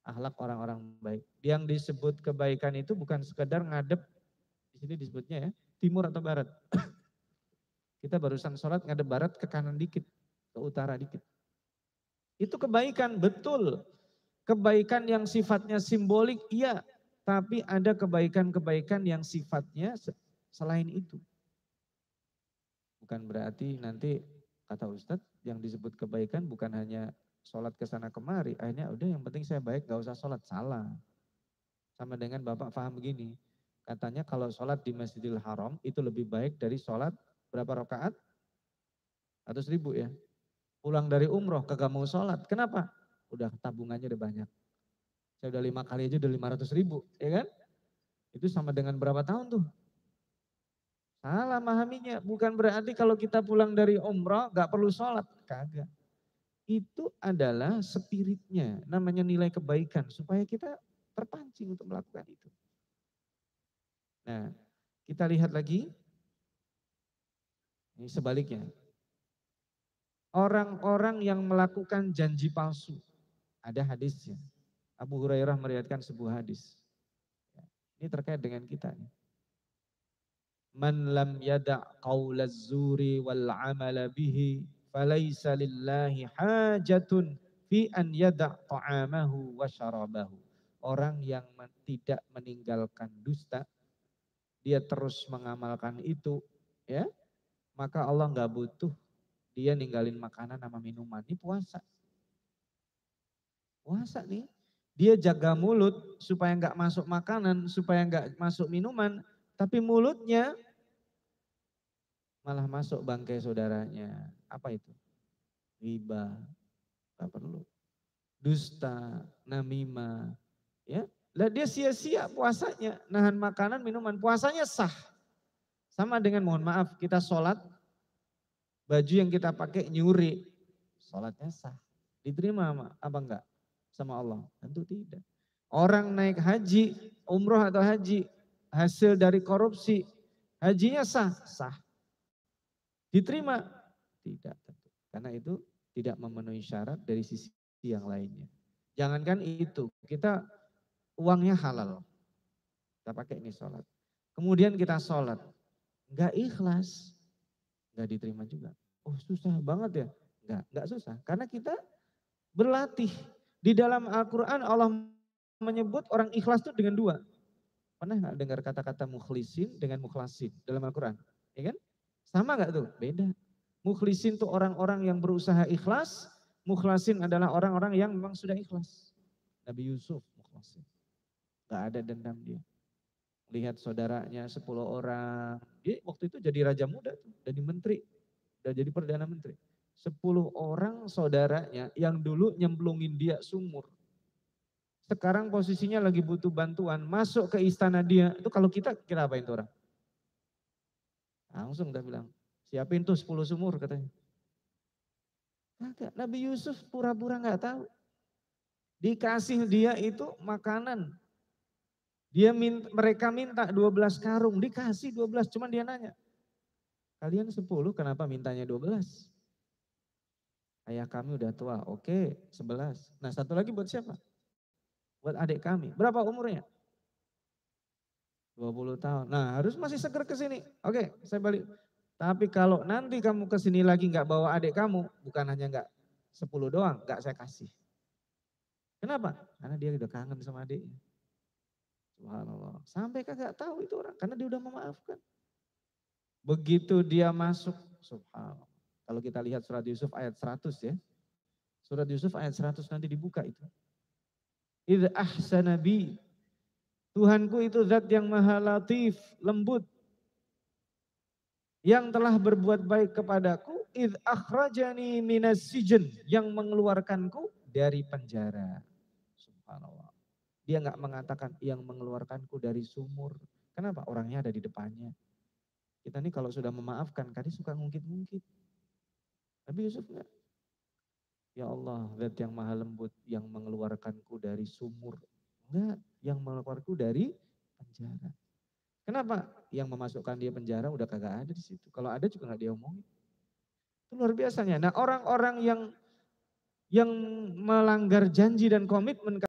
akhlak orang-orang baik. Yang disebut kebaikan itu bukan sekedar ngadep, di sini disebutnya ya, timur atau barat. Kita barusan sholat ngadep barat ke kanan dikit, ke utara dikit. Itu kebaikan, betul. Kebaikan yang sifatnya simbolik, iya. Tapi ada kebaikan-kebaikan yang sifatnya selain itu. Bukan berarti nanti, kata Ustadz, yang disebut kebaikan bukan hanya sholat ke sana kemari. Akhirnya udah yang penting saya baik, gak usah sholat. Salah. Sama dengan Bapak paham begini. Katanya kalau sholat di Masjidil Haram itu lebih baik dari sholat berapa rakaat? 100.000 ya. Pulang dari umroh kagak mau sholat. Kenapa? Udah tabungannya udah banyak. Saya udah 5 kali aja udah 500.000, ya kan? Itu sama dengan berapa tahun tuh? Salah memahaminya. Bukan berarti kalau kita pulang dari umroh gak perlu sholat. Kagak. Itu adalah spiritnya, namanya nilai kebaikan. Supaya kita terpancing untuk melakukan itu. Nah, kita lihat lagi. Ini sebaliknya. Orang-orang yang melakukan janji palsu. Ada hadisnya. Abu Hurairah meriwayatkan sebuah hadis. Ini terkait dengan kita. Man lam yada' qawlaz zuri wal amala bihi falaysa lillahi hajatun fi an yada' ta'amahu wa syarabahu. Orang yang tidak meninggalkan dusta, dia terus mengamalkan itu, ya, maka Allah nggak butuh dia ninggalin makanan sama minuman. Ini puasa. Puasa nih. Dia jaga mulut supaya nggak masuk makanan, supaya nggak masuk minuman, tapi mulutnya malah masuk bangkai saudaranya. Apa itu? Riba, nggak perlu. Dusta, namimah, ya. Lah dia sia-sia puasanya, nahan makanan, minuman, puasanya sah. Sama dengan mohon maaf, kita sholat, baju yang kita pakai nyuri, sholatnya sah. Diterima apa enggak? Sama Allah? Tentu tidak. Orang naik haji, umroh atau haji, hasil dari korupsi, hajinya sah? Sah. Diterima? Tidak tentu. Karena itu tidak memenuhi syarat dari sisi yang lainnya. Jangankan itu, kita uangnya halal. Kita pakai ini sholat. Kemudian kita sholat. Enggak ikhlas. Enggak diterima juga. Oh susah banget ya. Enggak susah. Karena kita berlatih. Di dalam Al-Quran Allah menyebut orang ikhlas itu dengan dua. Pernah nggak dengar kata-kata mukhlisin dengan mukhlasin dalam Al-Quran? Ya kan? Sama nggak tuh? Beda. Mukhlisin tuh orang-orang yang berusaha ikhlas. Mukhlasin adalah orang-orang yang memang sudah ikhlas. Nabi Yusuf mukhlasin. Gak ada dendam dia. Lihat saudaranya 10 orang. Dia waktu itu jadi raja muda tuh. Jadi menteri. Udah jadi perdana menteri. 10 orang saudaranya yang dulu nyemplungin dia sumur. Sekarang posisinya lagi butuh bantuan. Masuk ke istana dia. Itu kalau kita kira apain tuh orang? Langsung udah bilang. Siapin tuh 10 sumur katanya. Kagak. Nabi Yusuf pura-pura gak tahu. Dikasih dia itu makanan. Mereka minta 12 karung. Dikasih 12. Cuman dia nanya. Kalian 10 kenapa mintanya 12? Ayah kami udah tua, oke 11. Nah satu lagi buat siapa? Buat adik kami. Berapa umurnya? 20 tahun. Nah harus masih seger ke sini. Oke saya balik. Tapi kalau nanti kamu ke sini lagi gak bawa adik kamu, bukan hanya gak 10 doang, gak saya kasih. Kenapa? Karena dia udah kangen sama adiknya. Subhanallah. Sampai kagak tahu itu orang, karena dia udah memaafkan. Begitu dia masuk, subhanallah. Kalau kita lihat surat Yusuf ayat 100 ya. Surat Yusuf ayat 100 nanti dibuka itu. Idh ahsana bi. Tuhanku itu zat yang maha latif, lembut. Yang telah berbuat baik kepadaku. Idh akhrajani minas sijen. Yang mengeluarkanku dari penjara. Subhanallah. Dia gak mengatakan yang mengeluarkanku dari sumur. Kenapa? Orangnya ada di depannya. Kita nih kalau sudah memaafkan, kadang suka ngungkit-ngungkit. Tapi Yusuf enggak. Ya Allah, zat yang maha lembut yang mengeluarkanku dari sumur. Enggak, yang mengeluarkanku dari penjara. Kenapa? Yang memasukkan dia penjara udah kagak ada di situ. Kalau ada juga enggak dia omongin. Itu luar biasanya. Nah orang-orang yang melanggar janji dan komitmen